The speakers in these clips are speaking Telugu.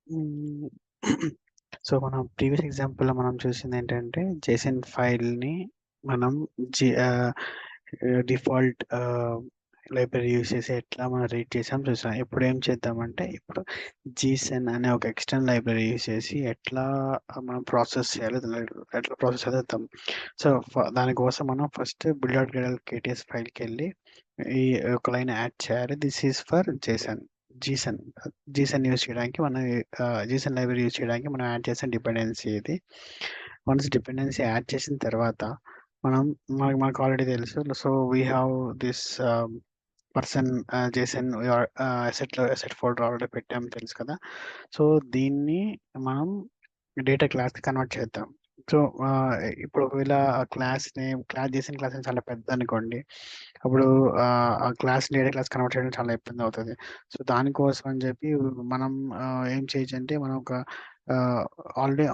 హ్మ్. సో, మనం ప్రీవియస్ ఎగ్జాంపుల్‌లో మనం చూసిందేంటంటే, జేసన్ ఫైల్‌ని మనం డిఫాల్ట్ లైబ్రరీ యూజ్ చేసి ఎట్లా మనం రీడ్ చేసాం చూసాం. ఇప్పుడు ఏం చేద్దామంటే, ఇప్పుడు జీసన్ అనే ఒక ఎక్స్టర్నల్ లైబ్రరీ యూజ్ చేసి ఎట్లా మనం ప్రాసెస్ చేయాలో ఎట్లా ప్రాసెస్ చేయాలో చూద్దాం. సో, దానికోసం మనం ఫస్ట్ build.gradle KTS ఫైల్‌కెళ్ళి ఈ ఒక లైన్ యాడ్ చేయాలి. This is for Jeeson. Jeeson use చేయడానికి మనం జీసన్ లైబ్రరీ యూజ్ చేయడానికి మనం యాడ్ చేసిన డిపెండెన్సీ ఇది. వన్స్ డిపెండెన్సీ యాడ్ చేసిన తర్వాత మనం మనకు ఆల్రెడీ తెలుసు. So, we have this person Jason asset folder already పెట్టాము తెలుసు కదా! సో, దీన్ని మనం డేటా క్లాస్‌కి కన్వర్ట్ చేద్దాం. సో, ఇప్పుడు ఒకవేళ జేసన్ క్లాస్ నేమ్ చాలా పెద్దదనుకోండి. అప్పుడు ఆ క్లాస్ డేటా క్లాస్ కన్వర్ట్ చేయడం చాలా ఇబ్బందవుతది. సో, దానికోసం అని చెప్పి మనం ఏం చేయొచ్చంటే మనం ఒక already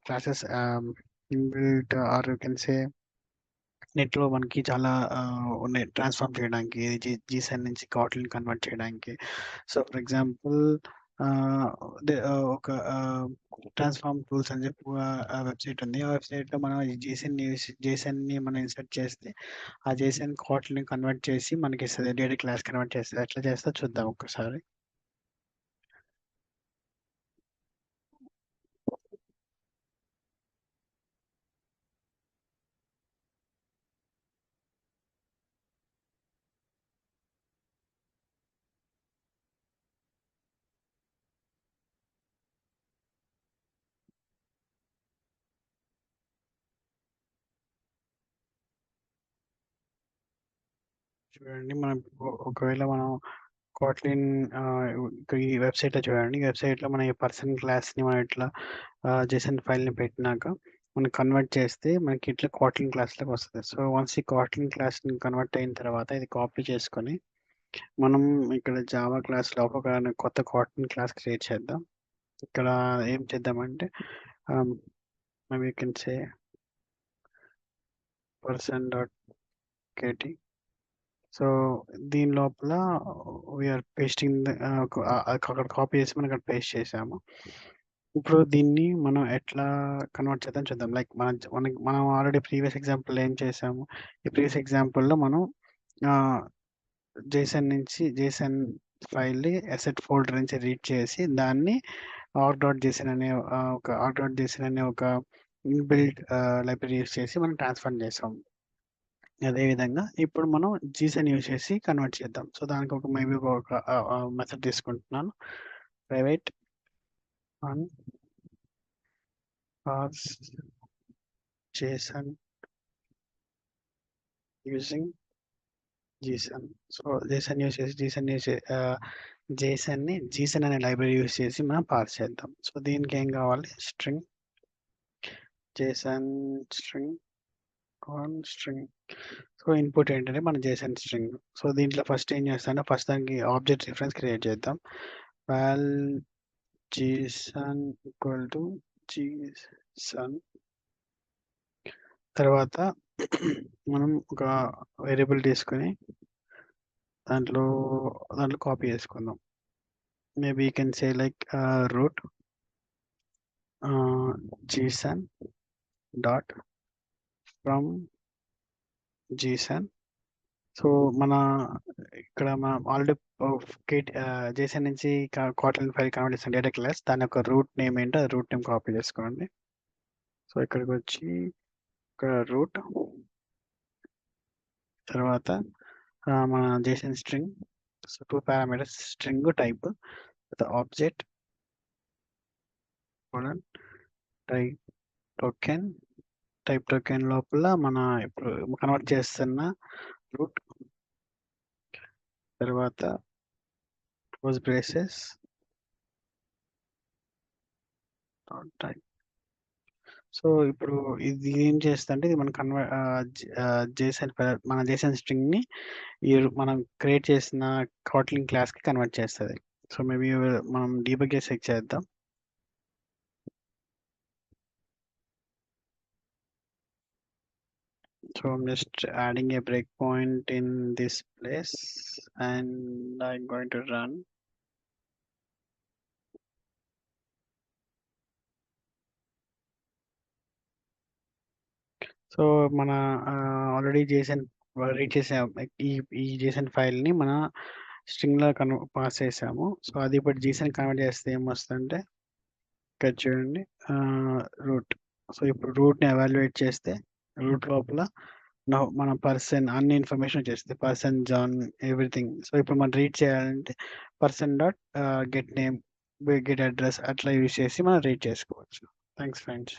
classes inbuilt or you can say నెట్‌లో మనకి చాలా ఉన్నాయి ట్రాన్స్‌ఫార్మ్ చేయడానికి జీసన్ నుంచి కాట్లిన్ కన్వర్ట్ చేయడానికి. సో, ఫర్ ఎగ్జాంపుల్ ఆహ్, ఒక ట్రాన్స్‌ఫార్మ్ టూల్స్ అని చెప్పి వెబ్‌సైట్ ఉంది. ఆ వెబ్‌సైట్‌లో మనం ఈ జేసన్‌ని మనం ఇన్సర్ట్ చేస్తే ఆ జేసన్ కాట్లిన్ కన్వర్ట్ చేసి మనకిస్తది. డేటా క్లాస్ కన్వర్ట్ చేస్తది. ఎట్లా చేస్తదో చూద్దాం ఒక్కసారి. చూడండి మనం ఒకవేళ మనం కాట్లిన్ ఈ వెబ్‌సైట్‌లో చూడండి. ఈ వెబ్‌సైట్‌లో మన ఈ పర్సన్ క్లాస్‌ని మనం ఇట్లా జేసన్ ఫైల్‌ని పెట్టినాక మనం కన్వర్ట్ చేస్తే మనకి ఇట్లా కాట్లిన్ క్లాస్‌లోకి వస్తది. సో, వన్స్ ఈ కాట్లిన్ క్లాస్‌ని కన్వర్ట్ అయిన తర్వాత ఇది కాపీ చేసుకొని మనం ఇక్కడ జావా క్లాస్‌లో ఒక కొత్త కాట్లిన్ క్లాస్ క్రియేట్ చేద్దాం. ఇక్కడ ఏం చేద్దామంటే ah, we can say person dot KT. So, దీని లోపల వీఆర్ పేస్టింగ్ అక్కడ కాపీ చేసి మనం ఇక్కడ పేస్ట్ చేసాము. ఇప్పుడు దీన్ని మనం ఎట్లా కన్వర్ట్ చేద్దాం చూద్దాం. లైక్ మనం ఆల్రెడీ ప్రీవియస్ ఎగ్జాంపుల్‌లో ఏం చేసాము? ఈ ప్రీవియస్ ఎగ్జాంపుల్‌లో మనం ఆహ్, జేసన్ ఫైల్‌ని అసెట్ ఫోల్డర్ నుంచి రీడ్ చేసి దాన్ని ఆర్.జేసన్ అనే ఆర్.జేసన్ అనే ఒక ఇన్‌బిల్ట్ లైబ్రరీ యూజ్ చేసి మనం ట్రాన్స్‌ఫార్మ్ చేసాం. అదే విధంగా ఇప్పుడు మనం జీసన్ యూజ్ చేసి కన్వర్ట్ చేద్దాం. సో, దానికి ఒక మేబీ ఒక మెథడ్ తీసుకుంటున్నాను. Private one parse JSON using Gson. So, జేసన్‌ని జీసన్ అనే లైబ్రరీ యూజ్ చేసి మనం పార్స్ చేద్దాం. సో, దీనికి ఏం కావాలి string JSON string string. So, input ఏంటంటే మన జేసన్ స్ట్రింగ్. సో, దీంట్లో ఫస్ట్ ఏం చేస్తానంటే ఫస్ట్ దానికి ఆబ్జెక్ట్ రిఫరెన్స్ క్రియేట్ చేద్దాం. Val JSON equal to JSON తర్వాత మనం ఒక వేరియబుల్ తీసుకొని దాంట్లో దాంట్లో కాపీ చేసుకుందాం. Maybe you can say like root JSON dot from JSON. So, మన ఇక్కడ మనం ఆల్రెడీ జేసన్ నుంచి కాట్లిన్ ఫైల్ కన్వర్ట్ చేసిన డేటా క్లాస్ దాని యొక్క రూట్ నేమ్ ఏంటో ఆ రూట్ నేమ్ కాపీ చేసుకోండి. సో, ఇక్కడికొచ్చి ఇక్కడ రూట్ తర్వాత మన JSON string. So, 2 parameters string type object colon type token type token లోపల మన ఇప్పుడు కన్వర్ట్ చేస్తున్న రూట్ తర్వాత క్లోజ్ బ్రేసెస్ టైప్. సో, ఇప్పుడు ఇది ఏం చేస్తదంటే ఇది మన జేసన్ మన జేసన్ స్ట్రింగ్‌ని మనం క్రియేట్ చేసిన కాట్లిన్ క్లాస్‌కి కన్వర్ట్ చేస్తది. సో, మేబీ మనం డీబగ్ చేసి చెక్ చేద్దాం. So I'm just adding a breakpoint in this place and I'm going to run. So మన ఆల్రెడీ జేసన్ రీడ్ చేసాం. ఈ ఈ జేసన్ ఫైల్‌ని మన స్ట్రింగ్‌లా పాస్ చేసాము. సో అది ఇప్పుడు జీసన్ కన్వర్ట్ చేస్తే ఏమొస్తదంటే ఇక్కడ చూడండి రూట్. సో ఇప్పుడు రూట్‌ని ఎవాల్యుయేట్ చేస్తే రూట్ లోపల మన పర్సన్ అన్ని ఇన్ఫర్మేషన్ వచ్చేస్తది. Person, John, everything. సో ఇప్పుడు మనం రీడ్ చేయాలంటే person dot get name, get address అట్లా యూజ్ చేసి మనం రీడ్ చేసుకోవచ్చు. Thanks friends.